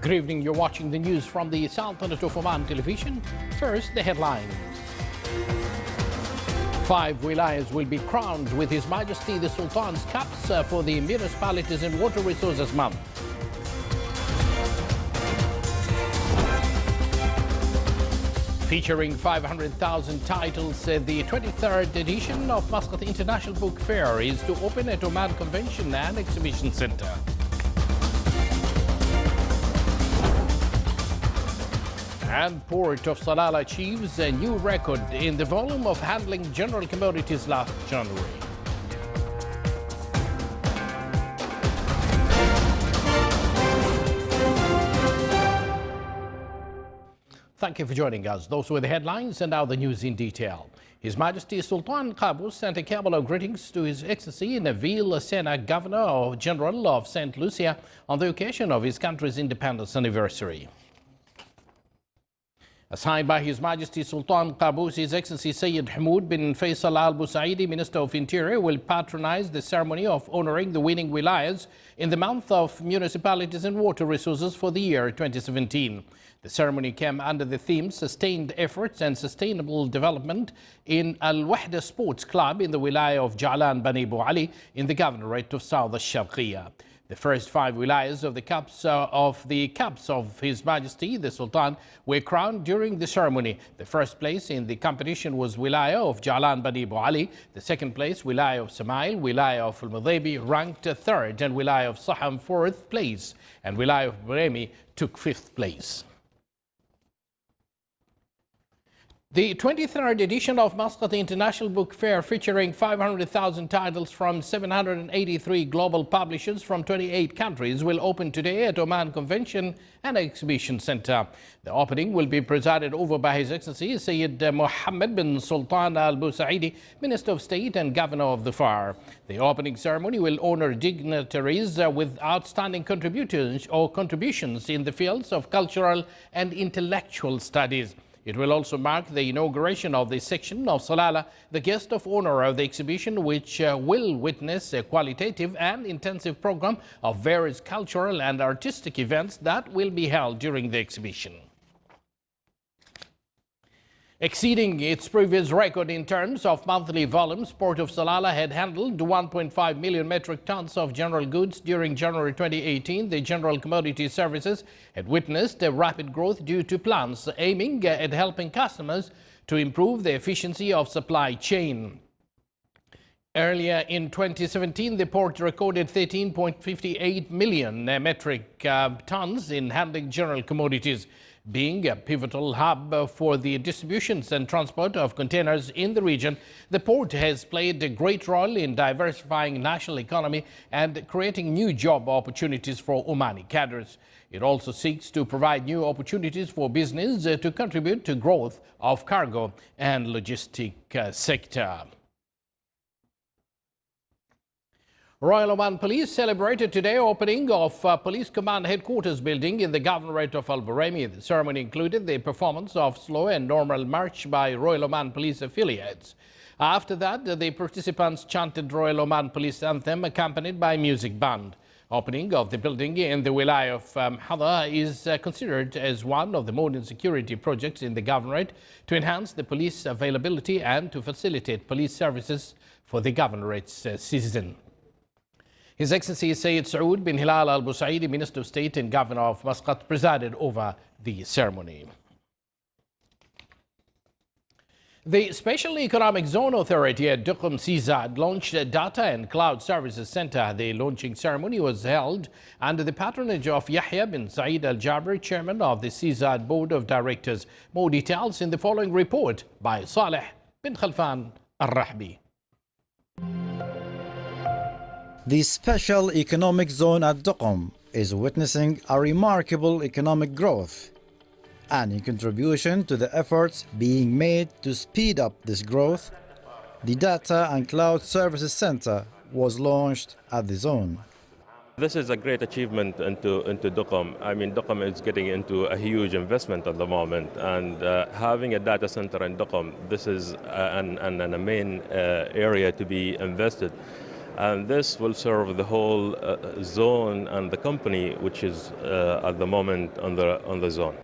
Good evening, you're watching the news from the Sultanate of Oman television. First, the headlines. 5 wilayas will be crowned with His Majesty the Sultan's caps for the Municipalities and Water Resources Month. Featuring 500,000 titles, the 23rd edition of Muscat International Book Fair is to open at Oman Convention and Exhibition Center. And Port of Salalah achieves a new record in the volume of handling general commodities last January. Thank you for joining us. Those were the headlines, and now the news in detail. His Majesty Sultan Qaboos sent a cabal of greetings to His Excellency Nabil Sena, Governor General of St. Lucia, on the occasion of his country's independence anniversary. Signed by His Majesty Sultan Qaboos, His Excellency Sayyid Hamoud bin Faisal Al Busaidi, Minister of Interior, will patronize the ceremony of honoring the winning wilayas in the month of Municipalities and Water Resources for the year 2017. The ceremony came under the theme Sustained Efforts and Sustainable Development in Al-Wahda Sports Club in the wilaya of Ja'lan Bani Bu Ali in the Governorate of South Al-Sharqiyya. The first 5 wilayas of the caps of His Majesty the Sultan were crowned during the ceremony. The first place in the competition was wilaya of Ja'lan Bani Bu Ali. The second place, wilaya of Samail, wilaya of Al-Mudaybi ranked 3rd, and wilaya of Saham 4th place, and wilaya of Bremi took 5th place. The 23rd edition of Muscat International Book Fair, featuring 500,000 titles from 783 global publishers from 28 countries, will open today at Oman Convention and Exhibition Center. The opening will be presided over by His Excellency Sayyid Mohammed bin Sultan Al Busaidi, Minister of State and Governor of the FAR. The opening ceremony will honor dignitaries with outstanding contributions in the fields of cultural and intellectual studies. It will also mark the inauguration of the section of Salalah, the guest of honor of the exhibition, which will witness a qualitative and intensive program of various cultural and artistic events that will be held during the exhibition. Exceeding its previous record in terms of monthly volumes, Port of Salalah had handled 1.5 million metric tons of general goods during January 2018. The general commodity services had witnessed a rapid growth due to plans aiming at helping customers to improve the efficiency of supply chain. Earlier in 2017, the port recorded 13.58 million metric tons in handling general commodities. Being a pivotal hub for the distributions and transport of containers in the region, the port has played a great role in diversifying national economy and creating new job opportunities for Omani cadres. It also seeks to provide new opportunities for business to contribute to growth of cargo and logistic sector. Royal Oman Police celebrated today opening of Police Command Headquarters building in the Governorate of Al-Buraymi. The ceremony included the performance of slow and normal march by Royal Oman Police affiliates. After that, the participants chanted Royal Oman Police anthem accompanied by music band. Opening of the building in the wilaya of Hadha is considered as one of the modern security projects in the Governorate to enhance the police availability and to facilitate police services for the Governorate's citizens. His Excellency Sayyid Saud bin Hilal Al Busaidi, Minister of State and Governor of Muscat, presided over the ceremony. The Special Economic Zone Authority at Duqm CZAD launched a Data and Cloud Services Center. The launching ceremony was held under the patronage of Yahya bin Saeed Al Jabri, Chairman of the CZAD Board of Directors. More details in the following report by Saleh bin Khalfan Al Rahbi. The Special Economic Zone at Duqm is witnessing a remarkable economic growth, and in contribution to the efforts being made to speed up this growth, the Data and Cloud Services Center was launched at the zone. This is a great achievement into Duqm. I mean, Duqm is getting into a huge investment at the moment, and having a data center in Duqm, this is a main area to be invested. And this will serve the whole zone and the company, which is at the moment on the zone.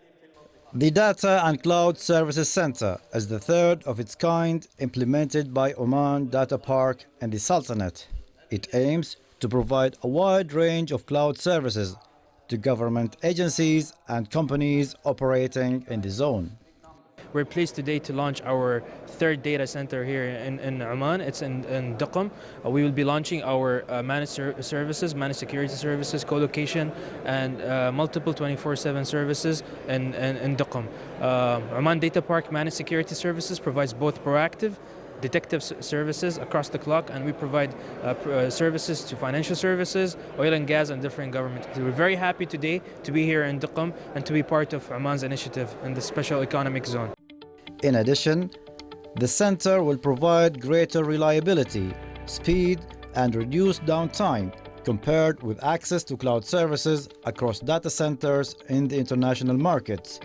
The Data and Cloud Services Center is the third of its kind implemented by Oman Data Park and the Sultanate. It aims to provide a wide range of cloud services to government agencies and companies operating in the zone. We're pleased today to launch our third data center here in Oman. It's in Duqm. We will be launching our managed services, managed security services, co-location, and multiple 24/7 services in Duqm. Oman Data Park Managed Security Services provides both proactive detective services across the clock, and we provide services to financial services, oil and gas, and different government. We're very happy today to be here in Duqm and to be part of Oman's initiative in the special economic zone. In addition, the center will provide greater reliability, speed, and reduced downtime compared with access to cloud services across data centers in the international markets.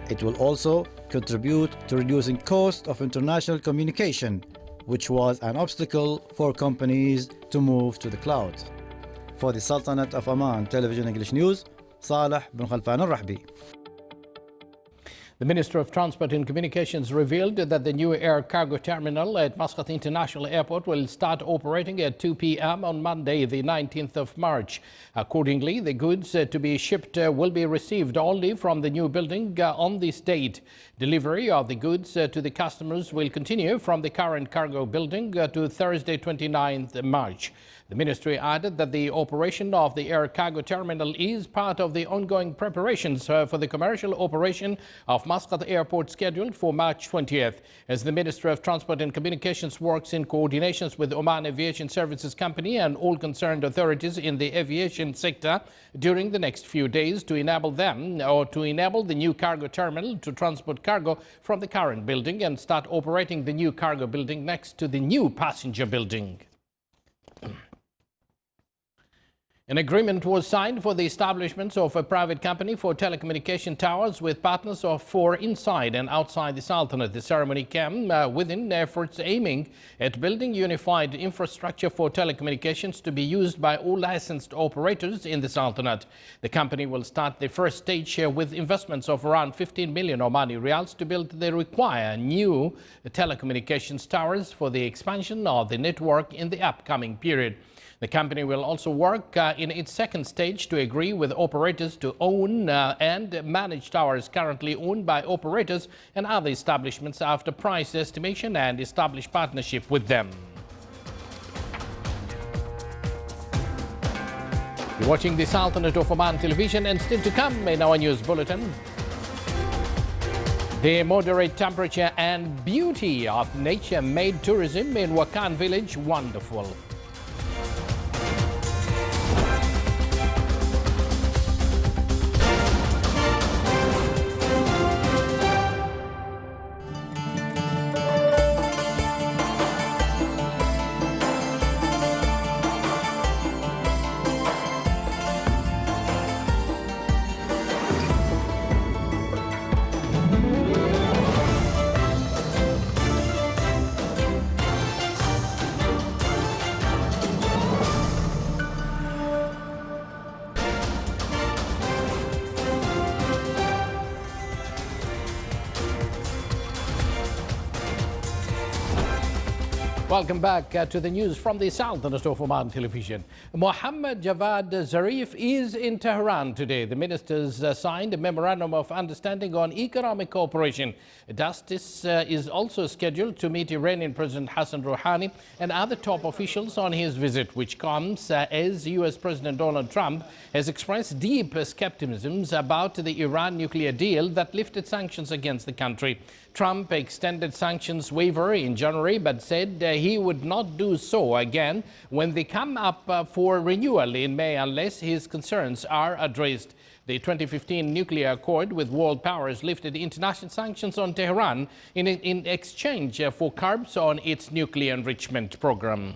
It will also contribute to reducing cost of international communication, which was an obstacle for companies to move to the cloud. For the Sultanate of Oman Television English News, Saleh bin Khalfan al-Rahbi. The Minister of Transport and Communications revealed that the new air cargo terminal at Muscat International Airport will start operating at 2 p.m. on Monday, the 19th of March. Accordingly, the goods to be shipped will be received only from the new building on this date. Delivery of the goods to the customers will continue from the current cargo building to Thursday, 29th March. The ministry added that the operation of the air cargo terminal is part of the ongoing preparations for the commercial operation of Muscat Airport scheduled for March 20th. As the Ministry of Transport and Communications works in coordinations with Oman Aviation Services Company and all concerned authorities in the aviation sector during the next few days to enable the new cargo terminal to transport cargo from the current building and start operating the new cargo building next to the new passenger building. An agreement was signed for the establishment of a private company for telecommunication towers with partners for inside and outside the Sultanate. The ceremony came within efforts aiming at building unified infrastructure for telecommunications to be used by all licensed operators in the Sultanate. The company will start the first stage with investments of around 15 million Omani Riyals to build the required new telecommunications towers for the expansion of the network in the upcoming period. The company will also work in its second stage to agree with operators to own and manage towers currently owned by operators and other establishments after price estimation and establish partnership with them. You're watching the Sultanate of Oman Television, and still to come in our news bulletin. The moderate temperature and beauty of nature made tourism in Wakan village wonderful. Welcome back to the news from the Sultanate of Oman Television. Mohammed Javad Zarif is in Tehran today. The ministers signed a memorandum of understanding on economic cooperation. Justice is also scheduled to meet Iranian President Hassan Rouhani and other top officials on his visit, which comes as U.S. President Donald Trump has expressed deep skepticism about the Iran nuclear deal that lifted sanctions against the country. Trump extended sanctions waiver in January, but said he would not do so again when they come up for renewal in May unless his concerns are addressed. The 2015 nuclear accord with world powers lifted international sanctions on Tehran in exchange for curbs on its nuclear enrichment program.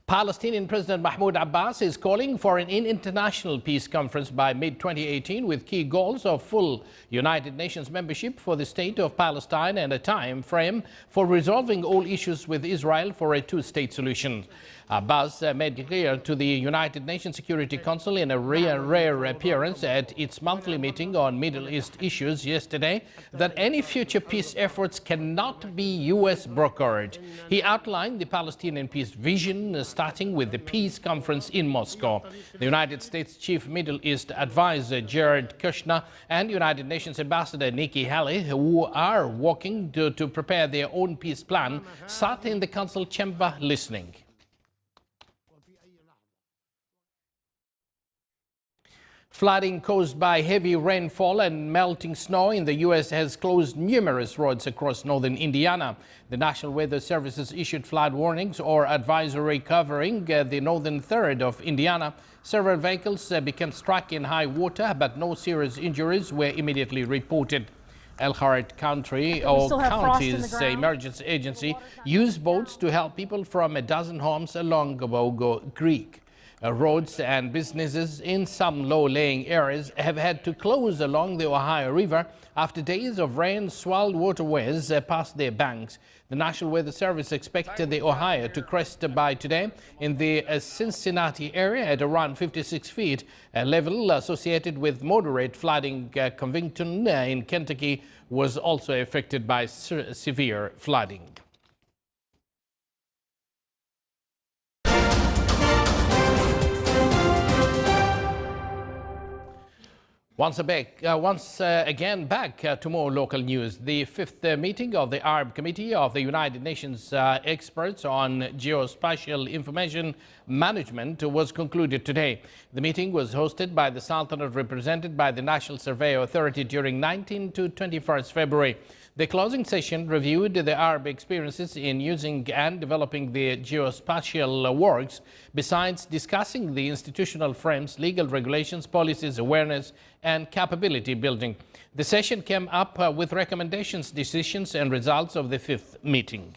Palestinian President Mahmoud Abbas is calling for an international peace conference by mid-2018 with key goals of full United Nations membership for the state of Palestine and a time frame for resolving all issues with Israel for a two-state solution. Abbas made clear to the United Nations Security Council in a rare appearance at its monthly meeting on Middle East issues yesterday that any future peace efforts cannot be U.S. brokered. He outlined the Palestinian peace vision, starting with the peace conference in Moscow. The United States Chief Middle East Advisor Jared Kushner and United Nations Ambassador Nikki Haley, who are working to prepare their own peace plan, sat in the council chamber listening. Flooding caused by heavy rainfall and melting snow in the U.S. has closed numerous roads across northern Indiana. The National Weather Service issued flood warnings or advisory covering the northern third of Indiana. Several vehicles became stuck in high water, but no serious injuries were immediately reported. Elkhart County's emergency agency used boats to help people from a dozen homes along Gabogo Creek. Roads and businesses in some low-lying areas have had to close along the Ohio River after days of rain swelled waterways past their banks. The National Weather Service expected the Ohio to crest by today in the Cincinnati area at around 56 feet, a level associated with moderate flooding. Covington in Kentucky was also affected by severe flooding. Once again, back to more local news. The fifth meeting of the Arab Committee of the United Nations experts on geospatial information management was concluded today. The meeting was hosted by the Sultanate, represented by the National Survey Authority during 19 to 21st February. The closing session reviewed the Arab experiences in using and developing the geospatial works, besides discussing the institutional frames, legal regulations, policies, awareness, and capability building. The session came up with recommendations, decisions, and results of the fifth meeting.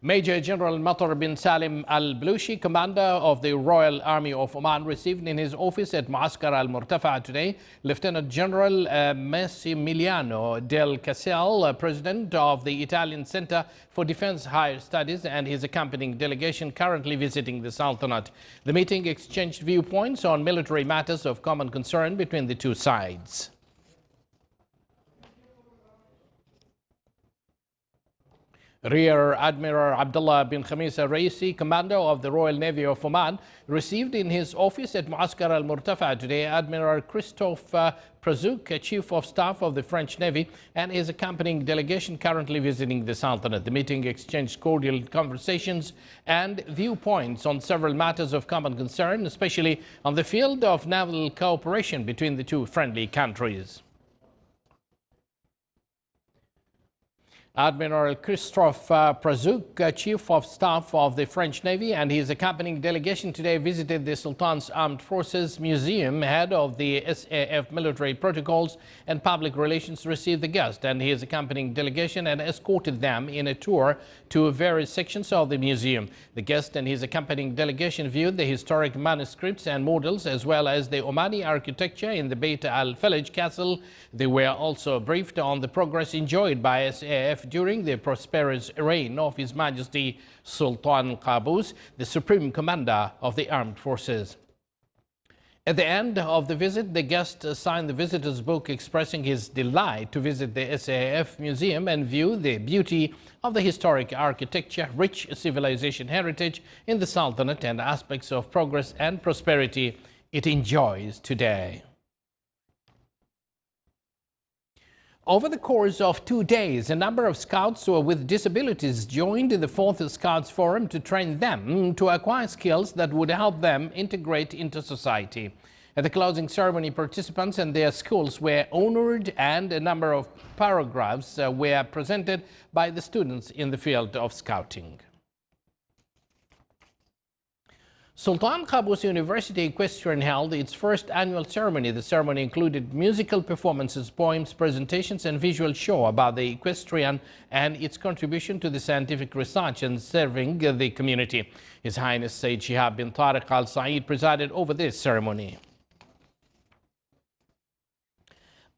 Major General Matar bin Salim al-Blushi, commander of the Royal Army of Oman, received in his office at Muaskar al-Murtafa today Lieutenant General Massimiliano del Casale, president of the Italian Center for Defense Higher Studies, and his accompanying delegation currently visiting the Sultanate. The meeting exchanged viewpoints on military matters of common concern between the two sides. Rear Admiral Abdullah bin Khamis al-Raisi, commander of the Royal Navy of Oman, received in his office at Muaskar al-Murtafa today Admiral Christophe Prazouk, Chief of Staff of the French Navy, and his accompanying delegation currently visiting the Sultanate. The meeting exchanged cordial conversations and viewpoints on several matters of common concern, especially on the field of naval cooperation between the two friendly countries. Admiral Christophe Prazouk, Chief of Staff of the French Navy, and his accompanying delegation today visited the Sultan's Armed Forces Museum. Head of the SAF Military Protocols and Public Relations received the guest and his accompanying delegation and escorted them in a tour to various sections of the museum. The guest and his accompanying delegation viewed the historic manuscripts and models as well as the Omani architecture in the Beit al-Falaj Castle. They were also briefed on the progress enjoyed by SAF during the prosperous reign of His Majesty Sultan Qaboos, the Supreme Commander of the Armed Forces. At the end of the visit, the guest signed the visitor's book expressing his delight to visit the SAF Museum and view the beauty of the historic architecture, rich civilization heritage in the Sultanate, and aspects of progress and prosperity it enjoys today. Over the course of 2 days, a number of scouts with disabilities joined the 4th Scouts Forum to train them to acquire skills that would help them integrate into society. At the closing ceremony, participants and their schools were honored, and a number of paragraphs were presented by the students in the field of scouting. Sultan Qaboos University Equestrian held its first annual ceremony. The ceremony included musical performances, poems, presentations, and visual show about the equestrian and its contribution to the scientific research and serving the community. His Highness Sayyid Shihab bin Tariq Al Saeed presided over this ceremony.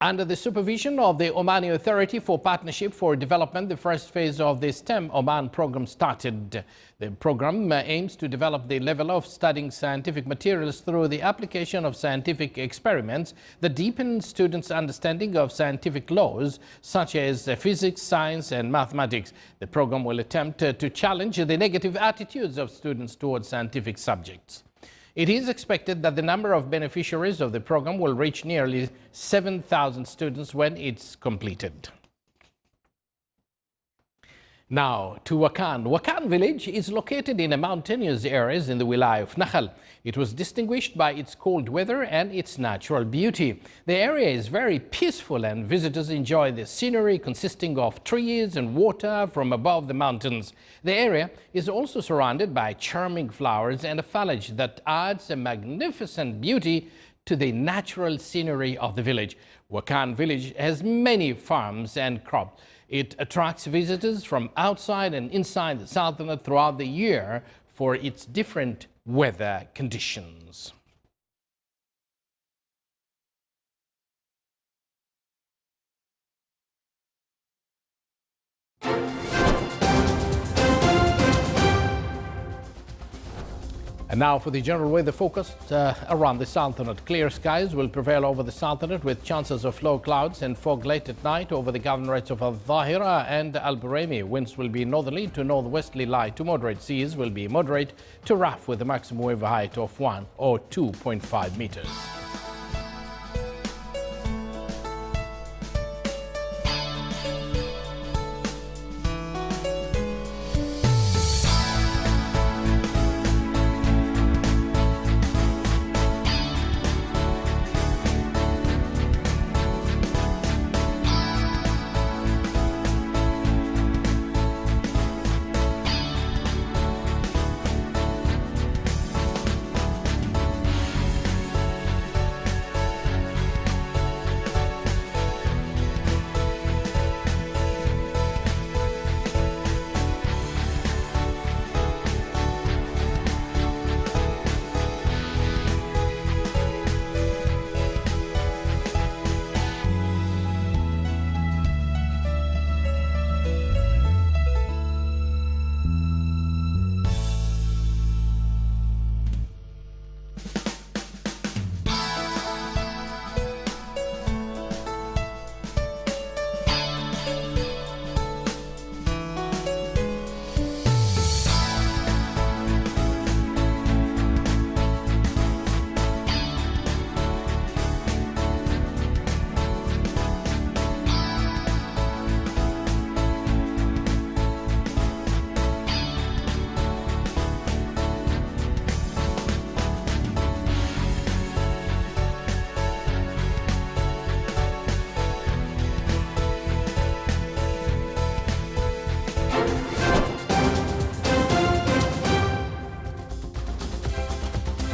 Under the supervision of the Omani Authority for Partnership for Development, the first phase of the STEM Oman program started. The program aims to develop the level of studying scientific materials through the application of scientific experiments that deepen students' understanding of scientific laws such as physics, science, and mathematics. The program will attempt to challenge the negative attitudes of students towards scientific subjects. It is expected that the number of beneficiaries of the program will reach nearly 7,000 students when it's completed. Now to Wakan. Wakan village is located in a mountainous areas in the Wilaya of Nakhal. It was distinguished by its cold weather and its natural beauty. The area is very peaceful and visitors enjoy the scenery consisting of trees and water from above the mountains. The area is also surrounded by charming flowers and a foliage that adds a magnificent beauty to the natural scenery of the village. Wakan village has many farms and crops. It attracts visitors from outside and inside the Sultanate throughout the year for its different weather conditions. And now for the general weather forecast around the Sultanate. Clear skies will prevail over the Sultanate with chances of low clouds and fog late at night over the governorates of Al-Dhahira and Al-Buraymi. Winds will be northerly to northwesterly light to moderate. Seas will be moderate to rough with a maximum wave height of 1 or 2.5 meters.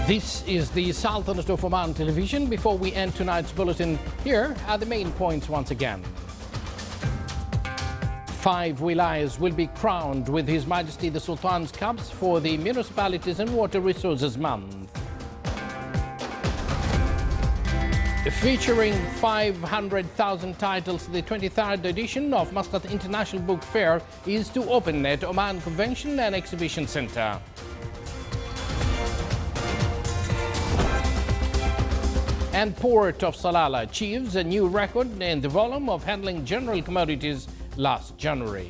This is the Sultanate of Oman television. Before we end tonight's bulletin, here are the main points once again. 5 wilayas will be crowned with His Majesty the Sultan's cups for the Municipalities and Water Resources Month. Featuring 500,000 titles, the 23rd edition of Muscat International Book Fair is to open at Oman Convention and Exhibition Center. And Port of Salalah achieves a new record in the volume of handling general commodities last January.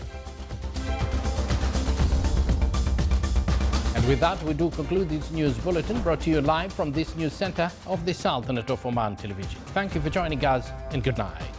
And with that, we do conclude this news bulletin brought to you live from this news center of the Sultanate of Oman television. Thank you for joining us and good night.